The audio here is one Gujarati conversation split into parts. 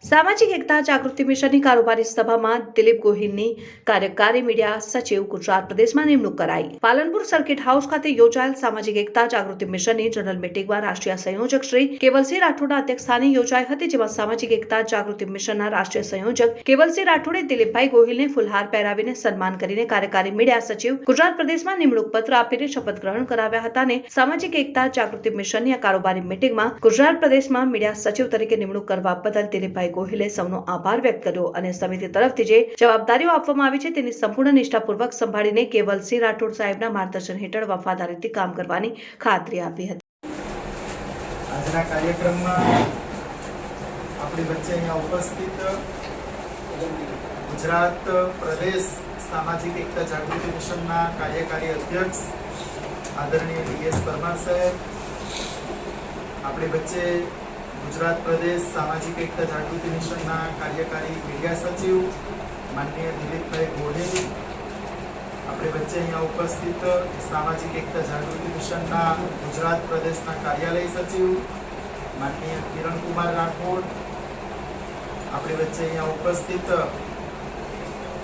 સામાજિક એકતા જાગૃતિ મિશનની કારોબારી સભામાં દિલીપ ગોહિલની કાર્યકારી મીડિયા સચિવ ગુજરાત પ્રદેશમાં નિમણૂક કરાઈ। પાલનપુર સર્કિટ હાઉસ ખાતે યોજાયેલ સામાજિક એકતા જાગૃતિ મિશનની જનરલ મીટિંગમાં રાષ્ટ્રીય સંયોજક શ્રી કેવલસિંહ રાઠોડના અધ્યક્ષસ્થાને યોજાઈ હતી, જેમાં સામાજિક એકતા જાગૃતિ મિશનના રાષ્ટ્રીય સંયોજક કેવલસિંહ રાઠોડે દિલીપભાઈ ગોહિલને ફૂલહાર પહેરાવીને સન્માન કરીને કાર્યકારી મીડિયા સચિવ ગુજરાત પ્રદેશમાં નિમણૂક પત્ર આપીને શપથ ગ્રહણ કરાવ્યા હતા અને સામાજિક એકતા જાગૃતિ મિશનની આ કારોબારી મીટિંગમાં ગુજરાત પ્રદેશમાં મીડિયા સચિવ તરીકે નિમણૂક કરવા બદલ દિલીપભાઈ ગોહિલે સૌનો આભાર વ્યક્ત કર્યો અને સમિતિ તરફથી જે જવાબદારીઓ આપવામાં આવી છે તેની સંપૂર્ણ નિષ્ઠાપૂર્વક સંભાળીને કેવલસિંહ રાઠોડ સાહેબના માર્ગદર્શન હેઠળ વફાદારીથી કામ કરવાની ખાતરી આપી હતી। આજના કાર્યક્રમમાં આપણી વચ્ચે અહીંયા ઉપસ્થિત ગુજરાત પ્રદેશ સામાજિક એકતા જાગૃતિ મિશનના કાર્યકારી અધ્યક્ષ આદરણીય ડીએસ પરમાર સાહેબ, આપણી વચ્ચે ગુજરાત પ્રદેશ સામાજિક એકતા જાગૃતિ મિશનના કાર્યકારી મીડિયા સચિવ માનનીય દિલીપભાઈ ગોહિલ, આપણી વચ્ચે અહીંયા ઉપસ્થિત સામાજિક એકતા જાગૃતિ મિશનના ગુજરાત પ્રદેશના કાર્યાલય સચિવ માનનીય કિરણકુમાર રાઠોડ, આપણી વચ્ચે અહીંયા ઉપસ્થિત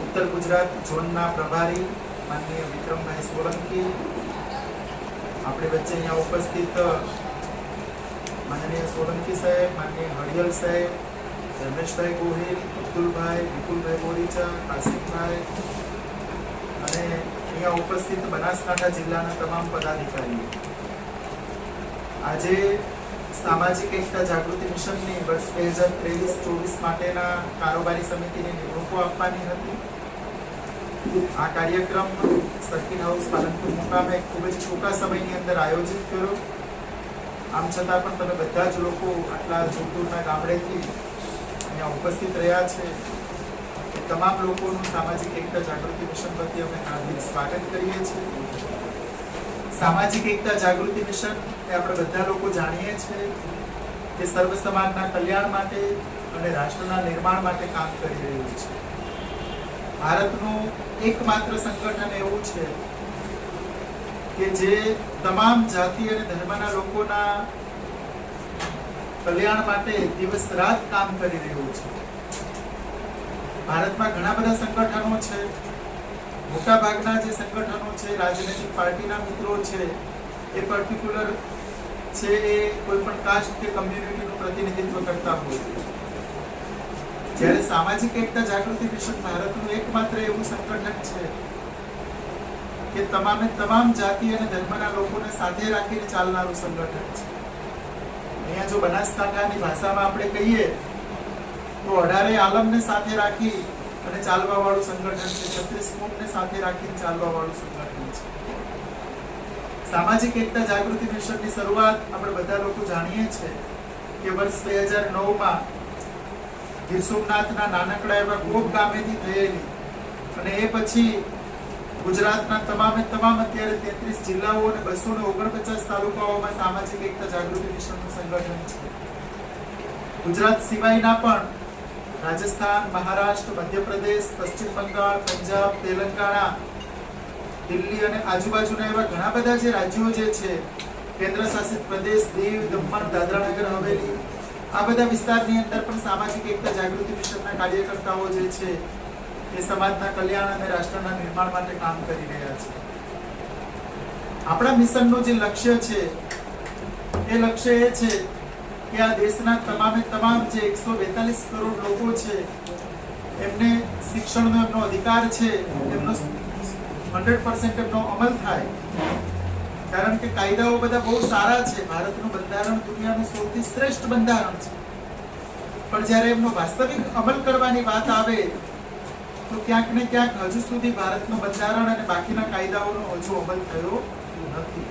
ઉત્તર ગુજરાત ઝોનના પ્રભારી માનનીય વિક્રમભાઈ સોલંકી, આપણી વચ્ચે અહીંયા ઉપસ્થિત માનનીય સોલંકી સાહેબ, માનનીય હરિયલ સાહેબ, રમેશભાઈ ગોહિલ, અબ્દુલભાઈ, વિપુલભાઈ બોરીચા, કાસિમભાઈ અને અહીંયા ઉપસ્થિત બનાસકાંઠા જિલ્લાના તમામ પદાધિકારીઓ। આજે સામાજિક એકતા જાગૃતિ મિશનની વર્ષ 2023-24 માટેના કારોબારી સમિતિની નિમણૂકો આપવાની હતી। આ કાર્યક્રમ સર્કિટ હાઉસ પાલનપુર મુકામે ખૂબ જ ટૂંકા સમયની અંદર આયોજિત કર્યો। આમ છતાં પણ તમે બધા જ લોકો આટલા દૂર દૂરના ગામડેથી અહીંયા ઉપસ્થિત રહ્યા છે, એ તમામ લોકોનું સામાજિક એકતા જાગૃતિ મિશન વતી અમે હાર્દિક સ્વાગત કરીએ છીએ। સામાજિક એકતા જાગૃતિ મિશન એ આપણે બધા લોકો જાણીએ છીએ કે સર્વ સમાજના કલ્યાણ માટે અને રાષ્ટ્રના નિર્માણ માટે કામ કરી રહ્યું છે। ભારતનું એકમાત્ર સંગઠન એવું છે કે જે તમામ જાતિ અને ધર્મના લોકોના કલ્યાણ માટે દિવસ રાત કામ કરી રહ્યું છે। ભારતમાં ઘણા બધા સંગઠનો છે, મોટા ભાગના જે સંગઠનો છે રાજનૈતિક પાર્ટીના મિત્રો છે, એ પર્ટિક્યુલર છે એ કોઈ પણ કાસ્ટ કે કમ્યુનિટીનું પ્રતિનિધિત્વ કરતા હોય, જ્યારે સામાજિક એકતા જાગૃતિ મિશન ભારતનું એકમાત્ર એવું સંગઠન છે કે તમામે તમામ જાતિ અને ધર્મના લોકોને સાથે રાખીને ચાલનારું સંગઠન છે। અહીંયા જો બનાસકાંઠાની ભાષામાં આપણે કહીએ તો 18 આલમને સાથે રાખી અને ચાલવા વાળું સંગઠન છે, 36 કોમને સાથે રાખીને ચાલવા વાળું સંગઠન છે। સામાજિક એકતા જાગૃતિ મિશનની શરૂઆત આપણે બધા લોકો જાણીએ છીએ કે વર્ષ 2009માં ગીર સોમનાથના નાનકડા એવા ગોપ ગામેથી થયેલી અને એ પછી ગુજરાતના તમામે તમામ અત્યારે 33 જિલ્લાઓ અને 249 તાલુકાઓમાં સામાજિક એકતા જાગૃતિ મિશનનું સંગઠન છે। ગુજરાત સિવાયના પણ રાજસ્થાન, મહારાષ્ટ્ર, મધ્યપ્રદેશ, પશ્ચિમ બંગાળ, પંજાબ, તેલંગાણા, દિલ્હી અને આજુબાજુના એવા ઘણા બધા જે રાજ્યો જે છે, કેન્દ્ર શાસિત પ્રદેશ, દીવ, દમણ, દાદરા નગર હવેલી, આ બધા વિસ્તારની અંદર પણ સામાજિક એકતા જાગૃતિ મિશનના કાર્યકર્તાઓ જે છે એ સમાજના કલ્યાણ અને રાષ્ટ્રના નિર્માણ માટે કામ કરી રહ્યા છે। આપણા મિશનનું જે લક્ષ્ય છે એ લક્ષ્ય એ છે કે આ દેશના તમામે તમામ જે 142 કરોડ લોકો છે એમને શિક્ષણનો એમનો અધિકાર છે, એમનો 100% એમનો અમલ થાય, કારણ કે કાયદાઓ બધા બહુ સારા છે। ભારતનું બંધારણ દુનિયાનું સૌથી શ્રેષ્ઠ બંધારણ છે, પણ જ્યારે એમનો વાસ્તવિક અમલ કરવાની વાત આવે તો ક્યાંક ને ક્યાંક હજુ સુધી ભારતનું બંધારણ અને બાકીના કાયદાઓનો હજુ અમલ થયો નથી।